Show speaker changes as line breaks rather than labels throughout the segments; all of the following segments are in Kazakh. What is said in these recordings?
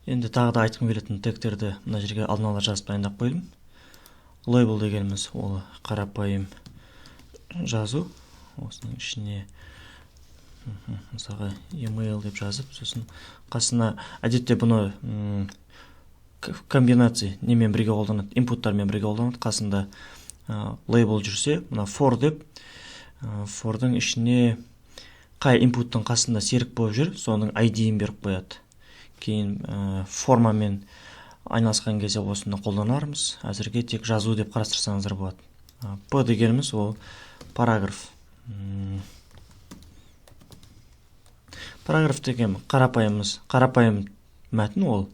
Енді тағы да айтқым келетін тегтерді мына жерге алдын ала жазып дайындап қойдым. Label дегеніміз ол қарапайым жазу. Осының ішіне мысалға email деп жазып, сосын қасына әдетте бұны комбинация немен бірге қолданады, инпуттармен бірге қолданады. Қасында label жүрсе, мына for деп, forдың ішіне қай инпуттың қасында серік болып жүр, соның ID-ін беріп қояды. Кейін формамен айналысқан кезде осыны қолданармыз. Әзірге тек жазу деп қарастырсаңыздар болады. P дегеніміз ол параграф. Параграф деген қарапайым мәтін, ол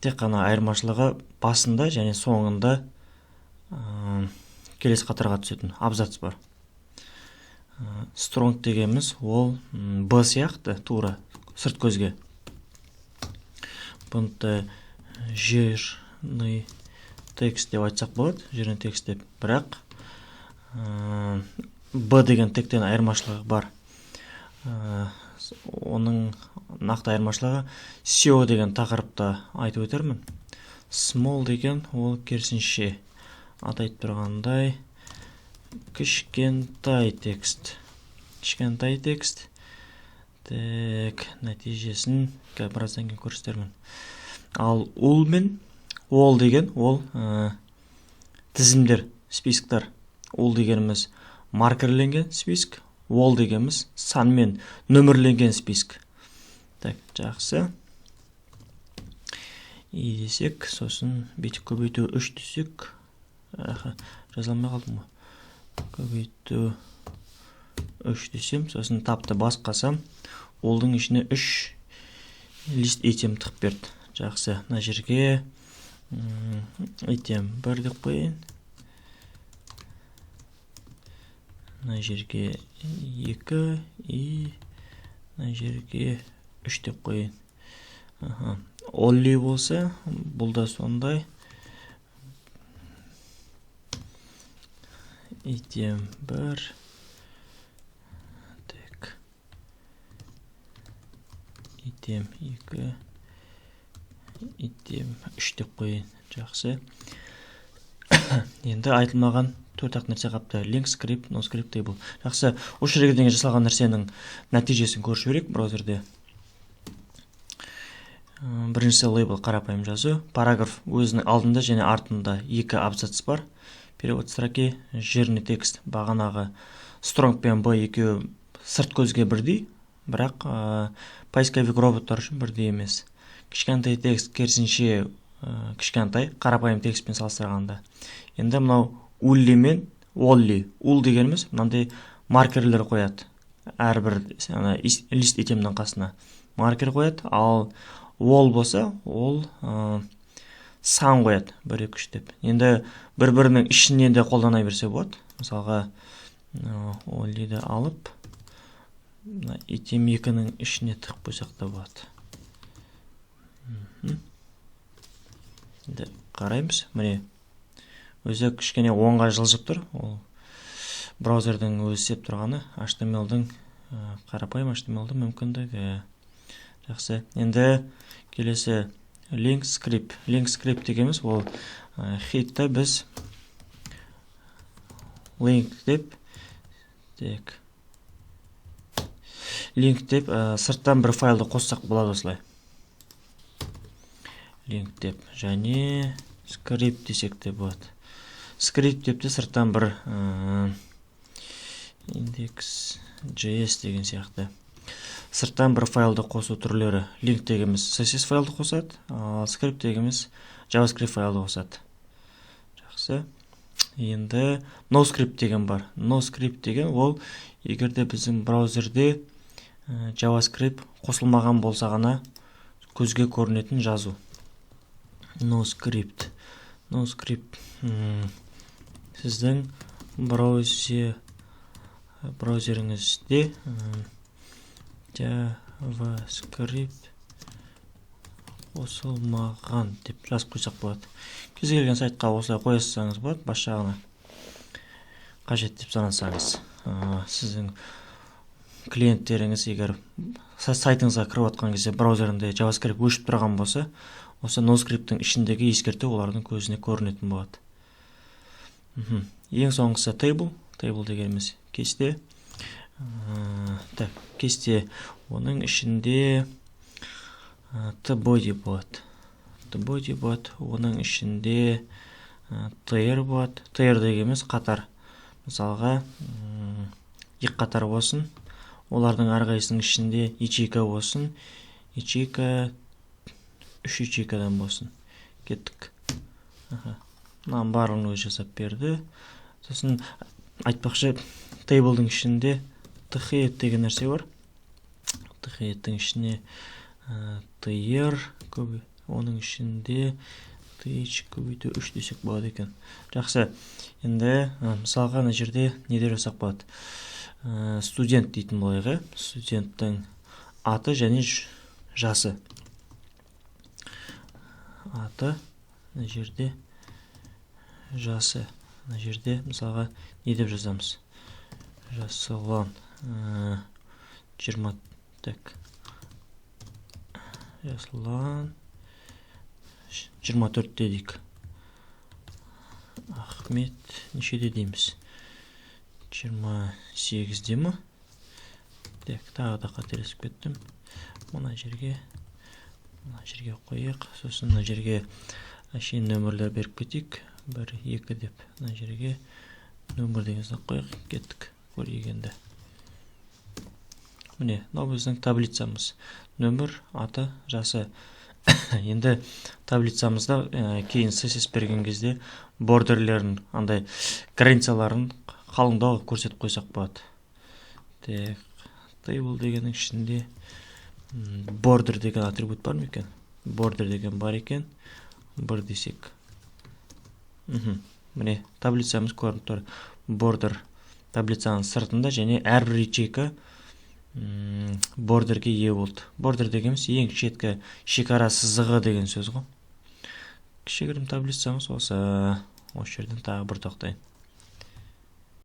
тек қана айырмашылығы басында және соңында келесі қатарға түсетін абзац бар. Strong дегеніміз ол B сияқты тура сырт көзге. Бұны жирный текст деп айтсақ болады, жирный текст деп. Бірақ B деген тектен айырмашылығы бар. Оның нақты айырмашылығы SEO деген тақырыпта айтып өтермін. Small деген ол керісінше атайып тұрғандай кішкентай текст. Кішкентай текст. Так, нәтижесін біраздан кейін көрсетермін. Ал ул мен ол деген ол тізімдер, списктер. Ул дегеніміз маркерленген списк, ол дегеніміз санмен нөмірленген списк. Так, жақсы. И десек, сосын бүйтіп көбейту 3 десек. Жазалмай қалдым ғой. Көбейту 3 десем, сосын тапты басқасам, олдың ішіне 3 лист итем тық берді. Жақсы, мына жерге итем 1 деп қойын. Мына жерге 2 и мына жерге 3 деп қойын. Only болса, бұл да сондай. Итем 1. Так. Итем 2. Итем 3 деп қойын. Жақсы. Енді айтылмаған 4-ақ нәрсе қапты. Link, script, no script table. Жақсы. Осы жерге дейін жасалған нәрсенің нәтижесін көріп жіберейік браузерде. Біріншісі label қарапайым жазу. Параграф өзінің алдында және артында 2 абзац бар. Перевод строки, жирный текст. Бағанағы strong пен B екеуі сырт көзге бірдей, бірақ поисковик роботтар үшін бірдей емес. Кішкентай текст керісінше кішкентай, қарапайым текстпен салыстырғанда. Енді мынау улли мен олли. Ул дегеніміз мынандай маркерлер қояды. Әрбір лист итемнің қасына маркер қояды, ал ол болса, ол сан қояды, 1, 2, 3 деп. Енді бір-бірінің ішінен де қолдана берсе болады. Мысалға, оллиді алып, итем 2-нің ішіне тық қойсақ та болады. Енді қараймыз, міне, өзі кішкене оңға жылжып тұр. Ол браузердің өзі сеп тұрғаны, HTML-дің қарапайым HTML-дің мүмкіндігі. Жақсы. Енді келесі link script. Link script дегеніміз ол хитті біз link деп сырттан бір файлды қоссақ болады осылай. Link деп және script десек те болады. Script деп те сырттан бір index.js деген сияқты. Сырттан бір файлды қосу түрлері. Link дегеніміз CSS файлды қосады, ал script дегеніміз JavaScript файлды қосады. Жақсы. Енді NoScript деген бар. NoScript деген ол егерде біздің браузерде JavaScript қосылмаған болса ғана көзге көрінетін жазу. NoScript. NoScript сіздің браузеріңізде JavaScript қосылмаған деп жазып қойсақ болады. Кез келген сайтқа осылай қойсаңыз болады, бас жағына қажет деп санасаңыз. Сіздің клиенттеріңіз егер сайтыңызға кіріп отқан кезде браузерінде JavaScript өшіп тұрған болса, осы NoScript'тің ішіндегі ескерту олардың көзіне көрінетін болады. Ең соңғысы table дегеніміз кесте. Кесте, оның ішінде tBody болады. Оның ішінде tr болады. Tr дегеніміз қатар. Мысалға, екі қатар болсын. Олардың әрқайсының ішінде ячейка болсын. Ячейка 3 ячейкадан болсын. Кеттік. Мынаны барлығын өзі жасап берді. Сосын айтпақшы, tablе'дың ішінде tHead деген нәрсе бар. tHead'тің ішіне tr көбі, оның ішінде th көбейту 3 десек болады екен. Жақсы. Енді мысалға ана жерде не деп жасақ болады? Студент дейтін болайық. Студенттің аты және жасы. Аты, ана жерде жасы. Ана жерде мысалға не деп жазамыз? Жасылан 20. Жасылан 24 дедік. Ахмет нешеде дейміз? 28-де ме? Тағы да қателесіп кеттім. Мына жерге қойық. Сосын мына жерге әшейін нөмірлер беріп кетейік. 1, 2 деп. Мына жерге нөмір дегенізді қойық. Кеттік. Көрегенді. Міне, мынау біздің таблицамыз. Нөмір, аты, жасы. Енді таблицамызда кейін CSS берген кезде бордерлерін, андай границаларын қалыңдау көрсетіп қойсақ болады. Table дегеннің ішінде border деген атрибут бар ма екен? Border деген бар екен. 1 десек. Міне, таблицамыз көрініп тұр. Border таблицаның сыртында және әрбір ячейка бордерге ие болды. Бордер дегеніміз ең шеткі шекара сызығы деген сөз ғой. Кішігірім таблицамыз осы жерден тағы бір тоқтайын.